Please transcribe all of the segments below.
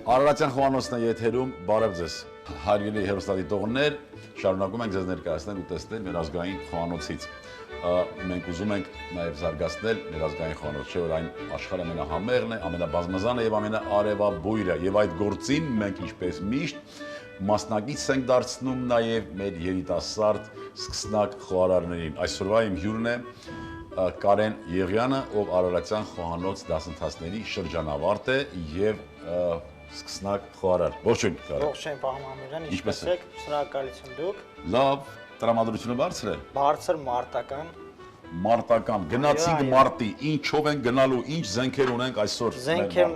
Արարատյան խոհանոցն է եթերում, բարև ձեզ, հարգելի հեռուստադիտողներ, շարունակում ենք ձեզ ներկայացնել ու տեսնել մեր ազգային խոհանոցից։ Մենք ուզում ենք նաև զարգացնել մեր ազգային խոհանոցը, չէ՞ որ այն աշխարհի ամենահամեղն է, ամենաբազմազանը եւ ամենաարևաբույրը, եւ այդ գործին մենք ինչպես միշտ մասնակից ենք դարձնում նաև մեր երիտասարդ սկսնակ խոհարարներին։ Այսօրվա իմ հյուրն է Կարեն Եղյանը, ով Արարատյան խոհանոց դասընթացների շրջանավարտ է եւ սկսնակ խոհարար։ Ողջույն, Կարեն։ Ողջույն, պարոն Մամիրյան, ինչպե՞ս եք։ Շնորհակալություն դուք։ Լավ, տրամադրությունը բարձր է։ Բարձր, մարտական։ Մարտական, գնացինք մարտի, ինչով են գնալու, ինչ զենքեր ունենք այսօր։ Զենքեր,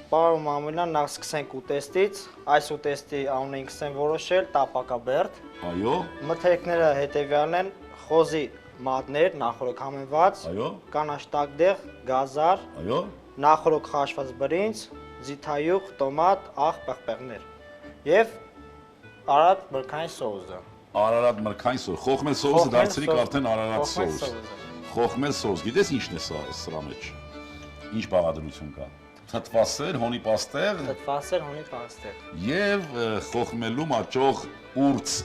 պարոն Մամիրյան, նախ սկսենք ուտեստից։ Այս ուտեստի անունը ինքս եմ որոշել, տապակաբերդ։ Այո։ Մթերքները հետևյալն են՝ խոզի մատներ, նախորոք համենված, Այո։ կանաչ տակդեղ, գազար, Այո։ նախորոք խաշված բրինձ, ձիթայուղ, տոմատ, աղ, պղպեղներ եւ Արարատ մրգային սոուսը։ Արարատ մրգային սոուս, խոխմել սոուսը դարձրիք արդեն Արարատ սոուս։ Խոխմել սոուս, գիտես ինչն է սրա մեջ։ Ինչ բաղադրություն կա։ Թթվասեր, հոնի պաստեղ, Թթվասեր, հոնի պաստեղ։ եւ խոխմելու մաճող ուրց։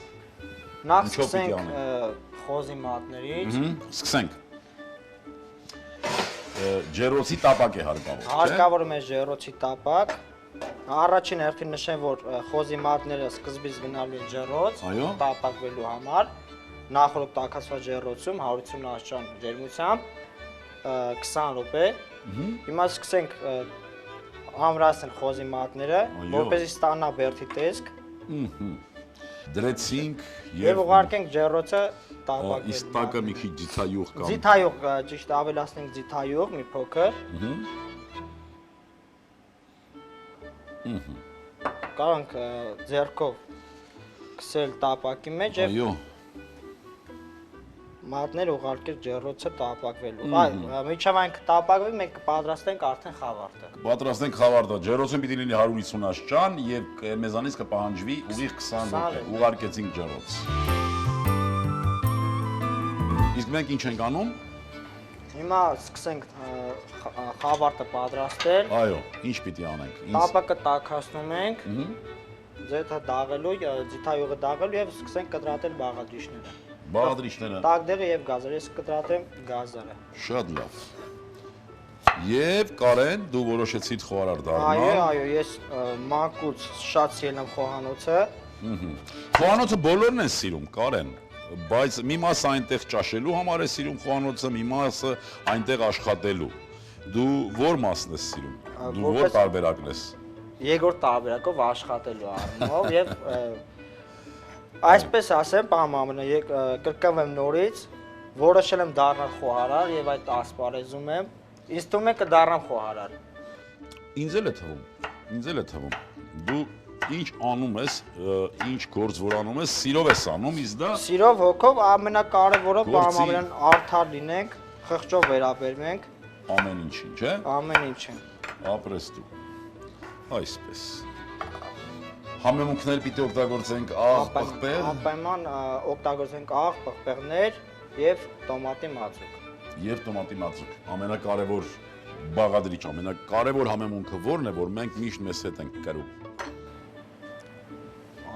Նախ սկսենք խոզի մատներից։ Սկսենք։ Ջերոցի տապակ է հարկավոր, չէ՞։ Հարկավոր է ջերոցի տապակ։ Առաջին հերթին նշեմ, որ խոզի մատները սկզբից գնալու են ջերոց, տապակվելու համար։ Նախորդ տաքացված ջերոցում 150 աշճան ջերմությամբ 20 րոպե։ Հիմա սկսենք ամրացնել խոզի մատները, որպեսզի ստանա բերդի տեսք։ Դրեցինք եւ ուղարկենք ջերոցը տապակվելու։ Իսկ տակը մի քիչ ձիթայուղ կամ։ Ձիթայուղ, ճիշտ ավելացնենք ձիթայուղ մի փոքր։ Կարող ենք ձեռքով քսել տապակի մեջ եւ մատները ուղարկել ջեռոցը տապակվելու։ Միջև այն կտապակվի, մենք կպատրաստենք արդեն խավարտը։ Պատրաստենք խավարտը, ջեռոցը պիտի լինի 150 աշճան եւ մեզանից կպահանջվի ուղիղ 20 րոպե։ Ուղարկեցինք ջեռոց։ Իսկ մենք ինչ ենք անում։ Հիմա սկսենք խավարտը պատրաստել։ Այո, ինչ պիտի անենք։ Տապակը տաքացնում ենք։ Ձեթը դաղելու, ձիթայուղը դաղելու եւ սկսենք կտրատել բաղադրիչները։ Բաղադրիչները։ Տակդեղը եւ գազարը, ես կտրատեմ գազարը։ Շատ լավ։ Եվ Կարեն, դու որոշեցիր խոհարար դառնալ։ Այո, ես մանկուց շատ սիրել եմ խոհանոցը։ Խոհանոցը բոլորն են սիրում, Կարեն, բայց մի մասը այնտեղ ճաշելու համար է սիրում խոհանոցը, մի մասը այնտեղ աշխատելու։ Դու ո՞ր մասն ես սիրում։ Դու ո՞ր տարբերակն ես։ Երկրորդ տարբերակով աշխատելու առումով եւ այսպես ասեմ, պարոն Մամիրյան, կրկնվեմ նորից, որոշել եմ դառնալ խոհարար եւ այդ ասպարեզում եմ։ Ինձ թվում է կդառնամ խոհարար։ Ինձ էլ է թվում։ Դու ինչ անում ես, ինչ գործ որ անում ես, սիրով ես անում, իսկ դա Սիրով հոգով ամենակարևորը պարոն Մամիրյան արդար լինենք, խղճով վերաբերվենք ամեն ինչին, չէ՞։ Ամեն ինչին։ Ապրես դու։ Այսպես։ Համեմունքներ պիտի օգտագործենք աղ, պղպեղ։ Անպայման օգտագործենք աղ, պղպեղներ եւ տոմատի մածուկ։ Եվ տոմատի մածուկ։ Ամենակարևոր բաղադրիչ, ամենակարևոր համեմունքը ո՞րն է, որ մենք միշտ մեզ հետ ենք կրում։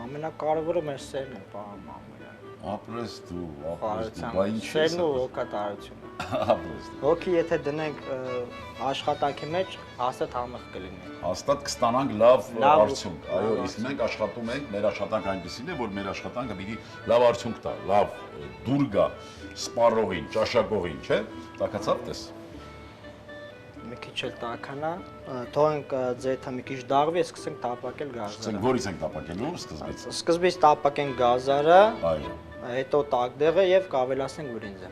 Ամենակարևորը մեր սերն է, պարոն Մամիրյան։ Ապրես դու, Բա ինչ սերն ու հոգատարությունը։ Ապրես դու։ Հոգի եթե դնենք աշխատանքի մեջ, հաստատ համեղ կլինի։ Հաստատ կստանանք լավ արդյունք։ Այո, իսկ մենք աշխատում ենք, մեր աշխատանքը այնպեսին է, որ մեր աշխատանքը պիտի լավ արդյունք տա, լավ դուր գա սպառողին, ճաշակողին, չէ՞։ Տակացավ տես։ Մի քիչ էլ տաքանա, թողենք ձեթը մի քիչ դաղվի, սկսենք տապակել գազարը։ Սկսենք որից ենք տապակելու սկզբից։ Սկզբից տապակենք գազարը, Այո։ հետո տակդեղը եւ կավելացնենք բրինձը։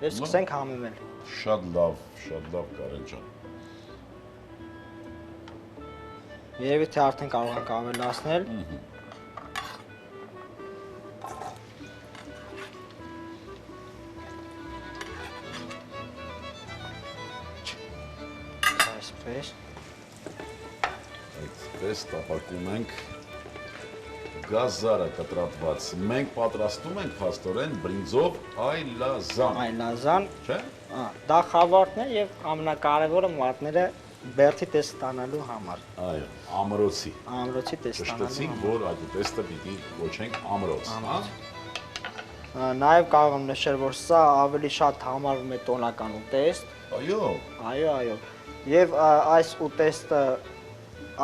Եվ սկսենք համեմել։ Շատ լավ Կարեն ջան։ Երևի թե արդեն կարող ենք ավելացնել։ Այսպես տապակում ենք գազարը կտրատված։ Մենք պատրաստում ենք փաստորեն բրինձով այլազան։ Այլազան, չէ՞։ դա խավարտն է եւ ամենակարևորը մատները բերդի տես ստանալու համար։ Այո, ամրոցի։ Ամրոցի տես ստանալու Ճշտեցինք, որ այդ ուտեստը պիտի կոչենք ամրոց, հա։ Նաև կարող եմ նշել, որ սա ավելի շատ համարվում է տոնական ուտեստ։ Այո։ Այո։ Եվ այս ուտեստը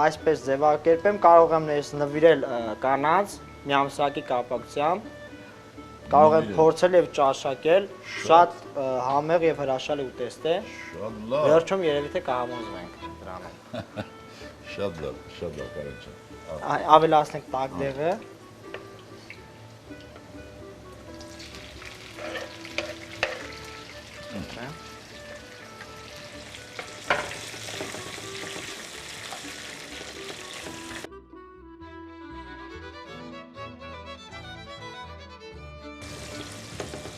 այսպես ձևակերպեմ, կարող եմ ես նվիրել կանանց միամսակի կապակցությամբ, կարող եմ փորձել եւ ճաշակել, շատ համեղ եւ հրաշալի ուտեստ է։ Շատ լավ։ Վերջում երևի թե կհամոզվենք դրանով։ Շատ լավ, Կարեն ջան։ Ավելացնենք տակդեղը։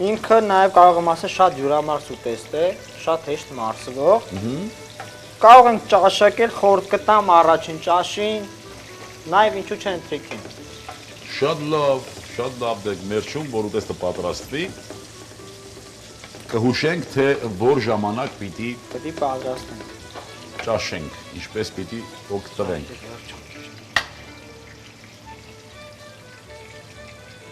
Ինքը նաև կարող եմ ասել շատ յուրամարս ուտեստ է, շատ հեշտ մարսվող։ Կարող ենք ճաշակել, խորտ կտամ առաջին ճաշին, նաև ինչու չեն թրիքին։ Շատ լավ դեք մերջում, որ ուտեստը պատրաստվի։ Կհուշենք, թե որ ժամանակ պիտի պատրաստենք։ Ճաշենք, ինչպես պիտի օգտվենք։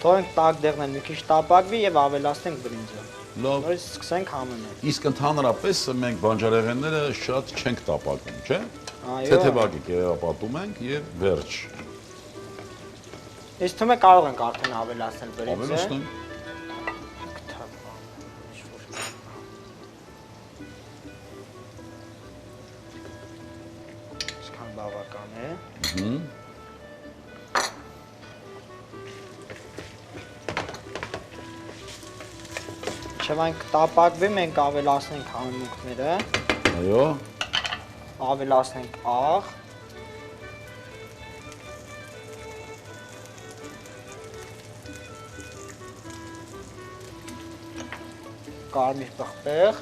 Թողենք տակդեղն մի քիչ տապակվի եւ ավելացնենք բրինձը։ Լավ։ Նորից սկսենք համոնել։ Իսկ ընդհանրապես մենք բանջարեղենները շատ չենք տապակում, չէ՞։ Այո։ Թեթևակի կերապատում ենք եւ վերջ։ Իսկ թվում է կարող ենք արդեն ավելացնել բրինձը։ Ավելացնենք։ Այսքան բավական է։ Շվանք տապակվի, մենք ավելացնենք համեմունքները։ Այո։ Ավելացնենք աղ։ Կարմիր պղպեղ։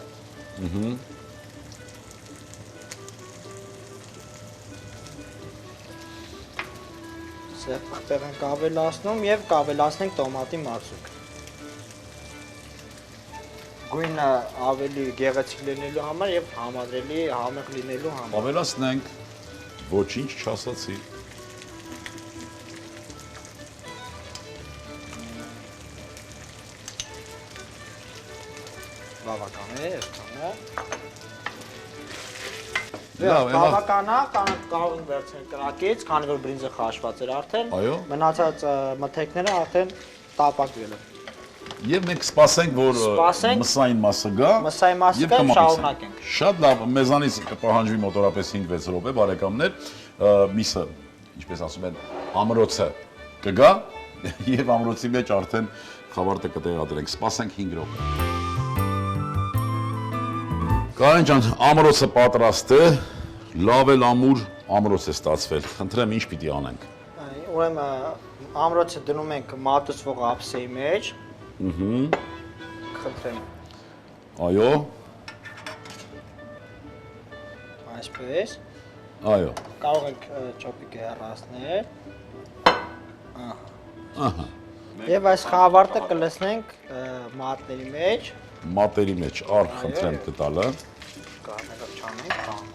Սև պղպեղ ենք ավելացնում եւ կավելացնենք տոմատի մարսուկ։ Գույնը ավելի գեղեցիկ լինելու համար եւ համադրելի համեղ լինելու համար։ Ավելացնենք, ոչինչ չասացի։ Բավական է, այդքանը։ Լավ, բավական է, կարող ենք վերցնել կրակից, քանի որ բրինձը խաշված էր արդեն։ Այո։ Մնացած մթերքները արդեն տապակվել են։ Եվ մենք սպասենք, որ մսային մասը գա։ Մսային մասը գա, շարունակենք։ Շատ լավ, մեզանից կպահանջվի մոտորապես 5-6 րոպե, բարեկամներ, միսը, ինչպես ասում են, ամրոցը կգա եւ ամրոցի մեջ արդեն խավարտը կտեղադրենք։ Սպասենք 5 րոպե։ Կարեն ջան, ամրոցը պատրաստ է, լավ էլ ամուր ամրոց է ստացվել։ Խնդրեմ, ինչ պիտի անենք։ Ուրեմն ամրոցը դնում ենք մատուցվող ափսեի մեջ։ Խնդրեմ։ Այո։ Այսպես։ Այո։ Կարող ենք չոպիկը հեռացնել։ Ահա։ Եվ այս խավարտը կլցնենք մատների մեջ։ Մատերի մեջ, խնդրեմ կտալը։ Կարողանանք չանենք, տանք։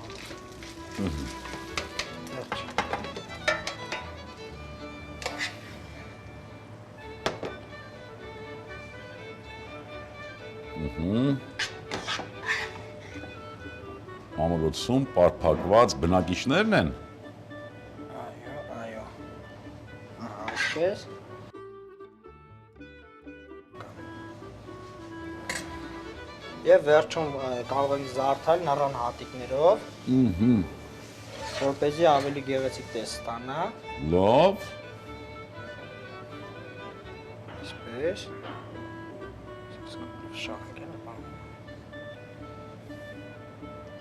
Ամրոցում պարփակված բնակիչներն են։ Այո։ Այսպես։ Եվ վերջում կարող ենք զարդալ նռան հատիկներով, որպեսզի ավելի գեղեցիկ տեսք ստանա։ Լավ։ Այսպես։ Շահկերը բան։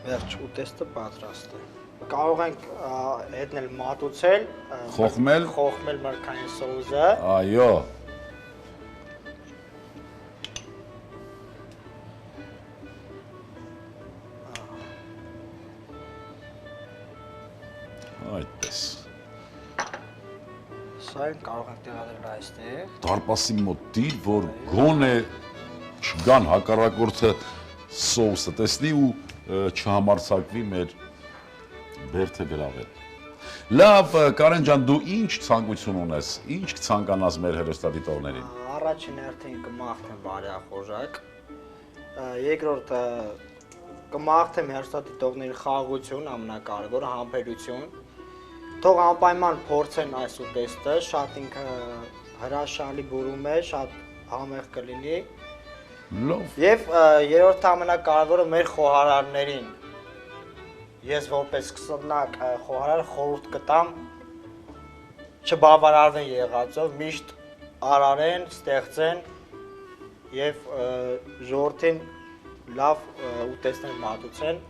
Վերջ ուտեստը պատրաստ է։ Կարող ենք հետնել մատուցել, Խոխմել մրգային սոուսը։ Այո։ Այդպես։ Սա կարող ենք տեղադրել այստեղ։ Դարպասի մոտ դիր, որ գոնե չգան հակառակորդը սոուսը տեսնի ու չհամարցակվի մեր բերդը գրավել։ Լավ, Կարեն ջան, դու ինչ ցանկություն ունես, ինչ կցանկանաս մեր հեռուստադիտողներին։ Առաջին հերթին կմաղթեմ բարեխորժակ, երկրորդ կմաղթեմ հեռուստադիտողների խաղաղություն, ամենակարևորը համբերություն, թող անպայման փորձեն այս ուտեստը, շատ ինքը հրաշալի բուրում է, շատ համեղ կլինի։ Լավ։ Եվ երրորդ ամենակարևորը մեր խոհարարներին, ես որպես սկսնակ խոհարար խորհուրդ կտամ չբավարարվեն եղածով, միշտ արարեն, ստեղծեն եւ ժողովրդին լավ ուտեստներ մատուցեն։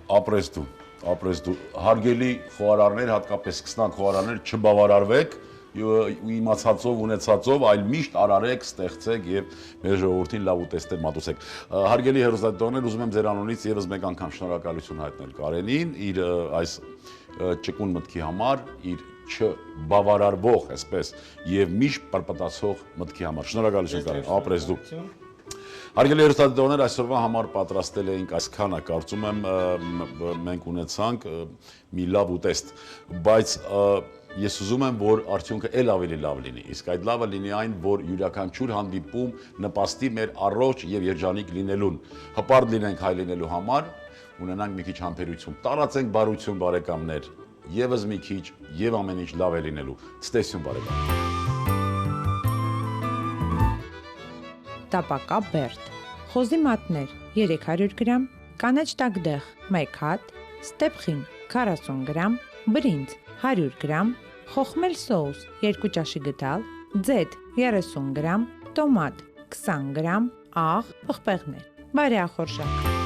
Ապրես դու, հարգելի խոհարարներ, հատկապես սկսնակ խոհարարներ, չբավարարվեք իմացածով, ունեցածով, այլ միշտ արարեք, ստեղծեք եւ մեր ժողովրդին լավ ուտեստներ մատուցեք։ Հարգելի հեռուստադիտողներ, ուզում եմ ձեր անունից եւս մեկ անգամ շնորհակալություն հայտնել Կարենին իր այս ճկուն մտքի համար, իր չբավարարվող, այսպես, եւ միշտ պրպտացող մտքի համար։ Շնորհակալություն Կարեն, ապրես դու։ Հարգելի հեռուստադիտողներ, այսօրվա համար պատրաստել էինք այսքանը, կարծում եմ մենք ունեցանք մի լավ ուտեստ, բայց ես ուզում եմ, որ արդյունքը էլ ավելի լավ լինի, իսկ այդ լավը լինի այն, որ յուրաքանչյուր հանդիպում նպաստի մեր առողջ եւ երջանիկ լինելուն, հպարտ լինենք հայ լինելու համար, ունենանք մի քիչ համբերություն, տարածենք բարություն բարեկամներ, եւս մի քիչ եւ ամեն ինչ լավ է լինելու։ Ցտեսություն բարեկամ։ Տապակա բերդ, խոզի մատներ 300 գրամ, կանաչ տակդեղ 1 հատ, ստեփխին 40 գրամ, բրինձ 100 գրամ, խոխմել սոուս 2 ճաշի գդալ, ձեթ 30 գրամ, տոմատ 20 գրամ, աղ, պղպեղներ, բարեխորժակ։